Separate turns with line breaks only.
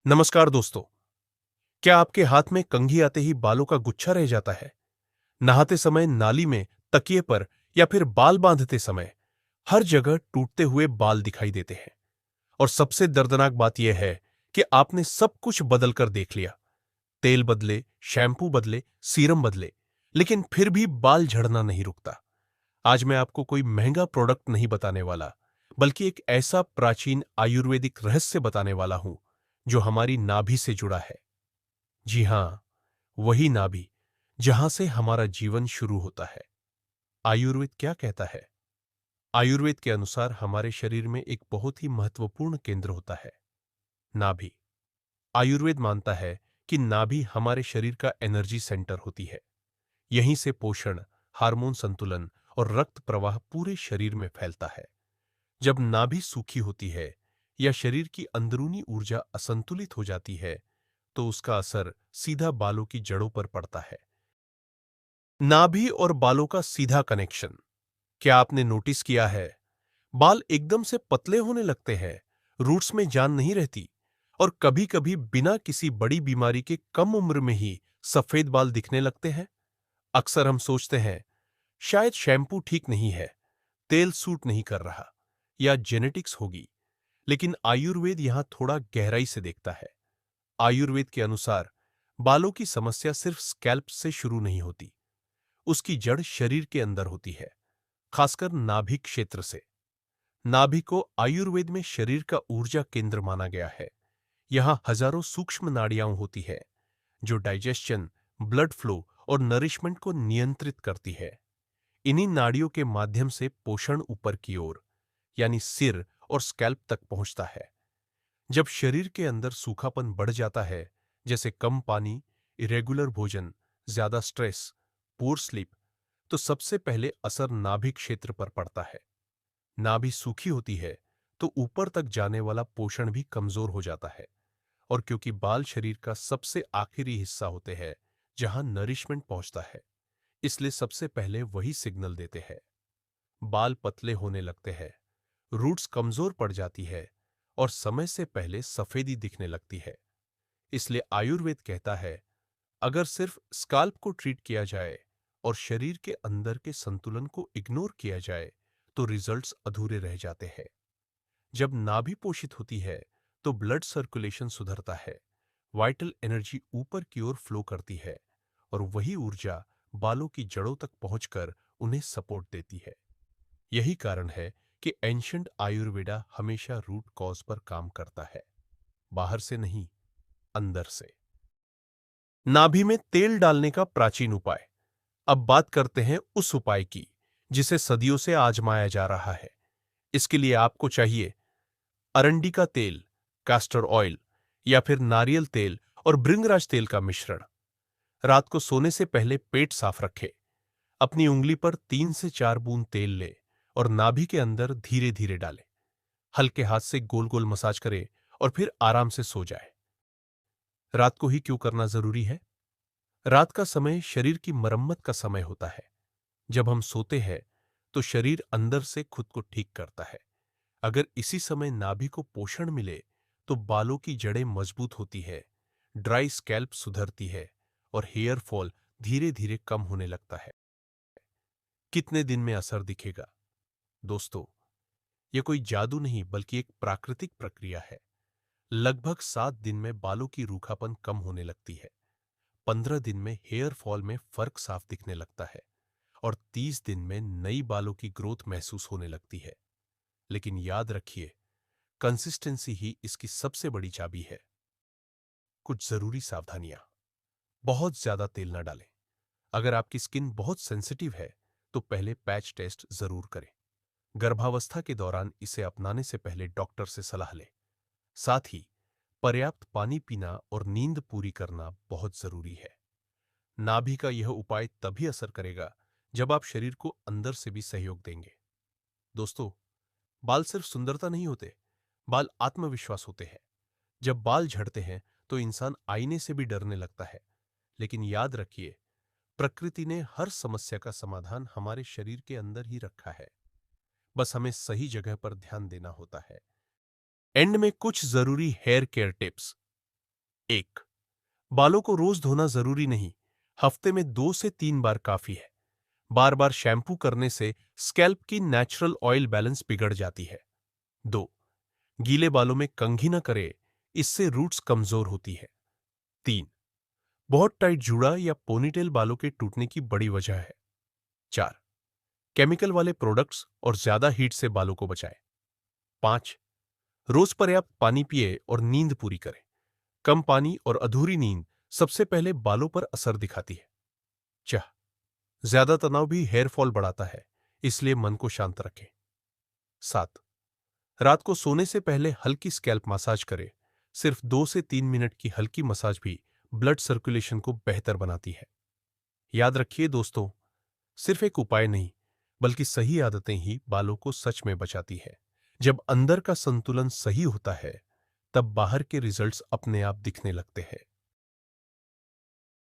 नमस्कार दोस्तों। क्या आपके हाथ में कंघी आते ही बालों का गुच्छा रह जाता है? नहाते समय नाली में, तकिए पर या फिर बाल बांधते समय हर जगह टूटते हुए बाल दिखाई देते हैं। और सबसे दर्दनाक बात यह है कि आपने सब कुछ बदल कर देख लिया। तेल बदले, शैम्पू बदले, सीरम बदले, लेकिन फिर भी बाल झड़ना नहीं रुकता। आज मैं आपको कोई महंगा प्रोडक्ट नहीं बताने वाला, बल्कि एक ऐसा प्राचीन आयुर्वेदिक रहस्य बताने वाला हूं जो हमारी नाभि से जुड़ा है। जी हां, वही नाभि जहां से हमारा जीवन शुरू होता है। आयुर्वेद क्या कहता है? आयुर्वेद के अनुसार हमारे शरीर में एक बहुत ही महत्वपूर्ण केंद्र होता है, नाभि। आयुर्वेद मानता है कि नाभि हमारे शरीर का एनर्जी सेंटर होती है। यहीं से पोषण, हार्मोन संतुलन और रक्त प्रवाह पूरे शरीर में फैलता है। जब नाभि सूखी होती है या शरीर की अंदरूनी ऊर्जा असंतुलित हो जाती है, तो उसका असर सीधा बालों की जड़ों पर पड़ता है। नाभि और बालों का सीधा कनेक्शन। क्या आपने नोटिस किया है? बाल एकदम से पतले होने लगते हैं, रूट्स में जान नहीं रहती, और कभी-कभी बिना किसी बड़ी बीमारी के कम उम्र में ही सफेद बाल दिखने लगते हैं। अक्सर हम सोचते हैं, शायद शैम्पू ठीक नहीं है, तेल सूट नहीं कर रहा, या जेनेटिक्स होगी। लेकिन आयुर्वेद यहां थोड़ा गहराई से देखता है। आयुर्वेद के अनुसार बालों की समस्या सिर्फ स्कैल्प से शुरू नहीं होती, उसकी जड़ शरीर के अंदर होती है, खासकर नाभि क्षेत्र से। नाभि को आयुर्वेद में शरीर का ऊर्जा केंद्र माना गया है। यहां हजारों सूक्ष्म नाड़ियां होती है जो डाइजेशन, ब्लड फ्लो और नरिशमेंट को नियंत्रित करती है। इन्हीं नाड़ियों के माध्यम से पोषण ऊपर की ओर, यानी सिर और स्कैल्प तक पहुंचता है। जब शरीर के अंदर सूखापन बढ़ जाता है, जैसे कम पानी, इरेगुलर भोजन, ज्यादा स्ट्रेस, पुअर स्लीप, तो सबसे पहले असर नाभि क्षेत्र पर पड़ता है। नाभि सूखी होती है तो ऊपर तक जाने वाला पोषण भी कमजोर हो जाता है। और क्योंकि बाल शरीर का सबसे आखिरी हिस्सा होते हैं जहां नरिशमेंट पहुंचता है, इसलिए सबसे पहले वही सिग्नल देते हैं। बाल पतले होने लगते हैं, रूट्स कमजोर पड़ जाती है और समय से पहले सफेदी दिखने लगती है। इसलिए आयुर्वेद कहता है, अगर सिर्फ स्काल्प को ट्रीट किया जाए और शरीर के अंदर के संतुलन को इग्नोर किया जाए, तो रिजल्ट्स अधूरे रह जाते हैं। जब नाभि पोषित होती है, तो ब्लड सर्कुलेशन सुधरता है, वाइटल एनर्जी ऊपर की ओर फ्लो करती है, और वही ऊर्जा बालों की जड़ों तक पहुंचकर उन्हें सपोर्ट देती है। यही कारण है कि एंशंट आयुर्वेदा हमेशा रूट कॉज पर काम करता है, बाहर से नहीं, अंदर से। नाभि में तेल डालने का प्राचीन उपाय। अब बात करते हैं उस उपाय की जिसे सदियों से आजमाया जा रहा है। इसके लिए आपको चाहिए अरंडी का तेल, कैस्टर ऑयल, या फिर नारियल तेल और भृंगराज तेल का मिश्रण। रात को सोने से पहले पेट साफ रखें। अपनी उंगली पर 3 से 4 बूंद तेल ले और नाभि के अंदर धीरे धीरे डालें। हल्के हाथ से गोल गोल मसाज करें और फिर आराम से सो जाए। रात को ही क्यों करना जरूरी है? रात का समय शरीर की मरम्मत का समय होता है। जब हम सोते हैं तो शरीर अंदर से खुद को ठीक करता है। अगर इसी समय नाभि को पोषण मिले तो बालों की जड़ें मजबूत होती है, ड्राई स्कैल्प सुधरती है और हेयर फॉल धीरे धीरे कम होने लगता है। कितने दिन में असर दिखेगा? दोस्तों, यह कोई जादू नहीं बल्कि एक प्राकृतिक प्रक्रिया है। लगभग 7 दिन में बालों की रूखापन कम होने लगती है। 15 दिन में हेयर फॉल में फर्क साफ दिखने लगता है और 30 दिन में नई बालों की ग्रोथ महसूस होने लगती है। लेकिन याद रखिए, कंसिस्टेंसी ही इसकी सबसे बड़ी चाबी है। कुछ जरूरी सावधानियां। बहुत ज्यादा तेल न डालें। अगर आपकी स्किन बहुत सेंसिटिव है तो पहले पैच टेस्ट जरूर करें। गर्भावस्था के दौरान इसे अपनाने से पहले डॉक्टर से सलाह लें। साथ ही पर्याप्त पानी पीना और नींद पूरी करना बहुत जरूरी है। नाभि का यह उपाय तभी असर करेगा जब आप शरीर को अंदर से भी सहयोग देंगे। दोस्तों, बाल सिर्फ सुंदरता नहीं होते, बाल आत्मविश्वास होते हैं। जब बाल झड़ते हैं तो इंसान आईने से भी डरने लगता है। लेकिन याद रखिए, प्रकृति ने हर समस्या का समाधान हमारे शरीर के अंदर ही रखा है। बस हमें सही जगह पर ध्यान देना होता है। एंड में कुछ जरूरी हेयर केयर टिप्स। एक, बालों को रोज धोना जरूरी नहीं, हफ्ते में 2 से 3 बार काफी है। बार बार शैम्पू करने से स्कैल्प की नेचुरल ऑयल बैलेंस बिगड़ जाती है। 2, गीले बालों में कंघी न करे, इससे रूट्स कमजोर होती है। 3, बहुत टाइट जूड़ा या पोनीटेल बालों के टूटने की बड़ी वजह है। 4, केमिकल वाले प्रोडक्ट्स और ज्यादा हीट से बालों को बचाएं। 5, रोज पर्याप्त पानी पिए और नींद पूरी करें। कम पानी और अधूरी नींद सबसे पहले बालों पर असर दिखाती है। 6, ज्यादा तनाव भी हेयर फॉल बढ़ाता है, इसलिए मन को शांत रखें। 7, रात को सोने से पहले हल्की स्कैल्प मसाज करें। सिर्फ 2 से 3 मिनट की हल्की मसाज भी ब्लड सर्कुलेशन को बेहतर बनाती है। याद रखिए दोस्तों, सिर्फ एक उपाय नहीं, बल्कि सही आदतें ही बालों को सच में बचाती है। जब अंदर का संतुलन सही होता है, तब बाहर के रिजल्ट्स अपने आप दिखने लगते हैं।